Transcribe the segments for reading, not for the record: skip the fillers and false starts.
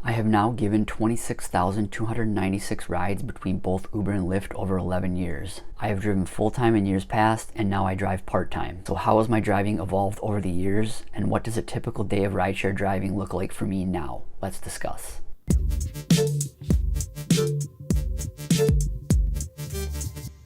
I have now given 26,296 rides between both Uber and Lyft over 11 years. I have driven full-time in years past, and now I drive part-time. So how has my driving evolved over the years, and what does a typical day of rideshare driving look like for me now? Let's discuss.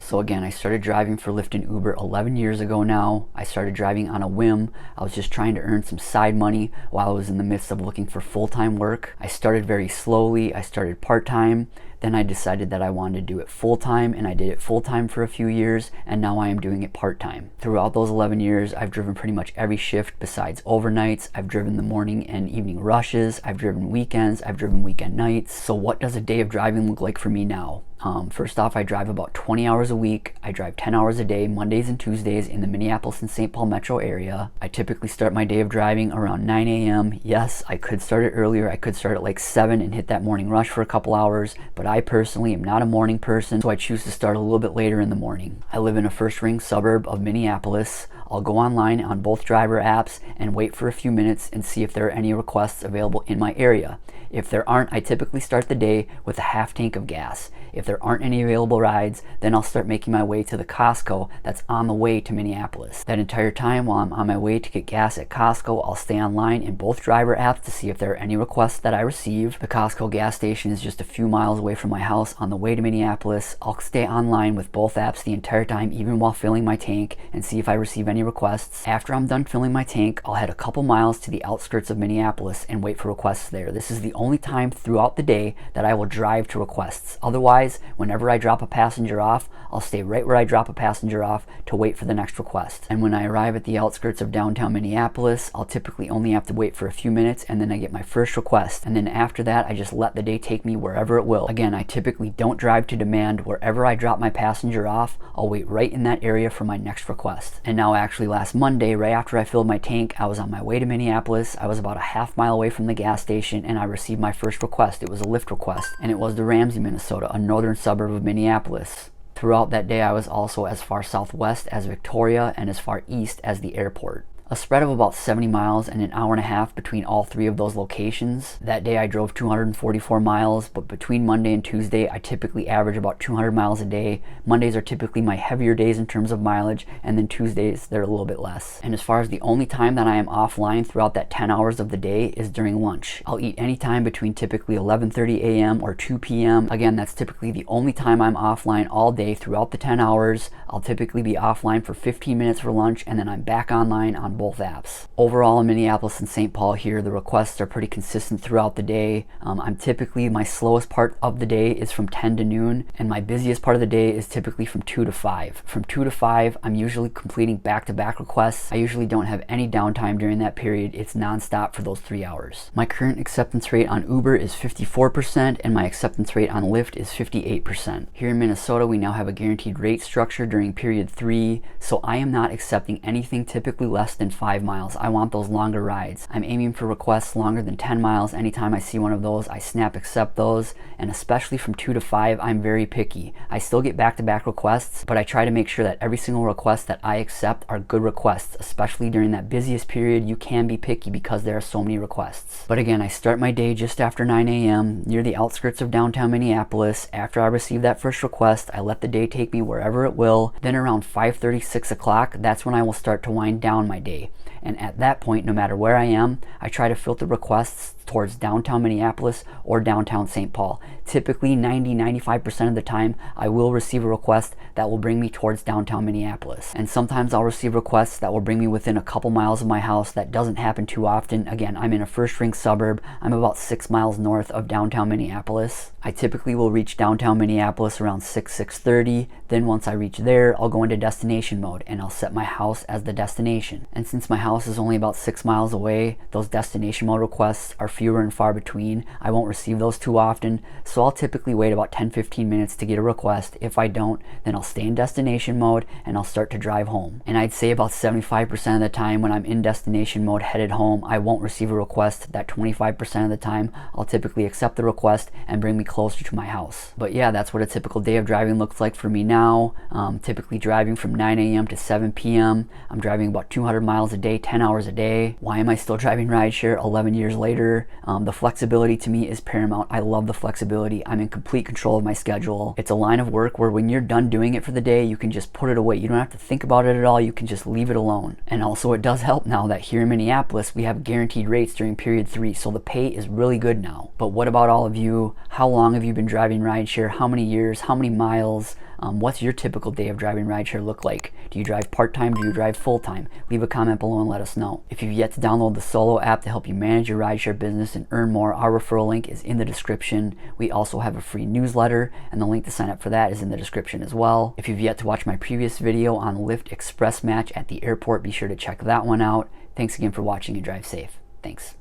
So again, I started driving for Lyft and Uber 11 years ago now. I started driving on a whim. I was just trying to earn some side money while I was in the midst of looking for full-time work. I started very slowly. I started part-time. Then I decided that I wanted to do it full-time, and I did it full-time for a few years, and now I am doing it part-time. Throughout those 11 years, I've driven pretty much every shift besides overnights. I've driven the morning and evening rushes. I've driven weekends. I've driven weekend nights. So what does a day of driving look like for me now? First off, I drive about 20 hours a week. I drive 10 hours a day, Mondays and Tuesdays in the Minneapolis and St. Paul metro area. I typically start my day of driving around 9 a.m. Yes, I could start it earlier. I could start at like 7 and hit that morning rush for a couple hours, but I personally am not a morning person, so I choose to start a little bit later in the morning. I live in a first-ring suburb of Minneapolis. I'll go online on both driver apps and wait for a few minutes and see if there are any requests available in my area. If there aren't, I typically start the day with a half tank of gas. If there aren't any available rides, then I'll start making my way to the Costco that's on the way to Minneapolis. That entire time while I'm on my way to get gas at Costco, I'll stay online in both driver apps to see if there are any requests that I receive. The Costco gas station is just a few miles away from my house on the way to Minneapolis. I'll stay online with both apps the entire time, even while filling my tank, and see if I receive any requests. After I'm done filling my tank, I'll head a couple miles to the outskirts of Minneapolis and wait for requests there. This is the only time throughout the day that I will drive to requests. Otherwise, whenever I drop a passenger off, I'll stay right where I drop a passenger off to wait for the next request. And when I arrive at the outskirts of downtown Minneapolis, I'll typically only have to wait for a few minutes, and then I get my first request. And then after that, I just let the day take me wherever it will. Again, I typically don't drive to demand. Wherever I drop my passenger off, I'll wait right in that area for my next request. And now actually last Monday, right after I filled my tank, I was on my way to Minneapolis. I was about a half mile away from the gas station, and I received my first request. It was a Lyft request, and it was to Ramsey, Minnesota, a northern suburb of Minneapolis. Throughout that day, I was also as far southwest as Victoria and as far east as the airport. A spread of about 70 miles and an hour and a half between all three of those locations. That day I drove 244 miles, but between Monday and Tuesday I typically average about 200 miles a day. Mondays are typically my heavier days in terms of mileage, and then Tuesdays they're a little bit less. And as far as the only time that I am offline throughout that 10 hours of the day is during lunch. I'll eat any time between typically 11:30 a.m. or 2 p.m. Again, that's typically the only time I'm offline all day throughout the 10 hours. I'll typically be offline for 15 minutes for lunch, and then I'm back online on both apps. Overall in Minneapolis and St. Paul here, the requests are pretty consistent throughout the day. I'm typically, my slowest part of the day is from 10 to noon, and my busiest part of the day is typically from 2 to 5. From 2 to 5, I'm usually completing back-to-back requests. I usually don't have any downtime during that period. It's non-stop for those 3 hours. My current acceptance rate on Uber is 54%, and my acceptance rate on Lyft is 58%. Here in Minnesota, we now have a guaranteed rate structure during period 3, so I am not accepting anything typically less than 5 miles. I want those longer rides. I'm aiming for requests longer than 10 miles. Anytime I see one of those, I snap accept those, and especially from 2 to 5, I'm very picky. I still get back-to-back requests, but I try to make sure that every single request that I accept are good requests. Especially during that busiest period, you can be picky because there are so many requests. But again, I start my day just after 9 a.m. near the outskirts of downtown Minneapolis. After I receive that first request, I let the day take me wherever it will. Then around 5:30, 6 o'clock, that's when I will start to wind down my day. And at that point, no matter where I am, I try to filter requests towards downtown Minneapolis or downtown St. Paul. Typically 90-95% of the time I will receive a request that will bring me towards downtown Minneapolis. And sometimes I'll receive requests that will bring me within a couple miles of my house. That doesn't happen too often. Again, I'm in a first ring suburb. I'm about 6 miles north of downtown Minneapolis. I typically will reach downtown Minneapolis around 6:30. Then once I reach there, I'll go into destination mode and I'll set my house as the destination. And since my house is only about 6 miles away, those destination mode requests are fewer and far between. I won't receive those too often, so I'll typically wait about 10-15 minutes to get a request. If I don't, then I'll stay in destination mode and I'll start to drive home. And I'd say about 75% of the time when I'm in destination mode headed home, I won't receive a request. That 25% of the time, I'll typically accept the request and bring me closer to my house. But yeah, that's what a typical day of driving looks like for me now. Typically driving from 9 a.m. to 7 p.m. I'm driving about 200 miles a day, 10 hours a day. Why am I still driving rideshare 11 years later? The flexibility to me is paramount. I love the flexibility. I'm in complete control of my schedule. It's a line of work where when you're done doing it for the day, you can just put it away. You don't have to think about it at all. You can just leave it alone. And also it does help now that here in Minneapolis, we have guaranteed rates during period 3. So the pay is really good now. But what about all of you? How long have you been driving rideshare? How many years? How many miles? What's your typical day of driving rideshare look like? Do you drive part-time? Do you drive full-time? Leave a comment below and let us know. If you've yet to download the Solo app to help you manage your rideshare business and earn more, our referral link is in the description. We also have a free newsletter, and the link to sign up for that is in the description as well. If you've yet to watch my previous video on Lyft Express match at the airport, be sure to check that one out. Thanks again for watching and drive safe. Thanks.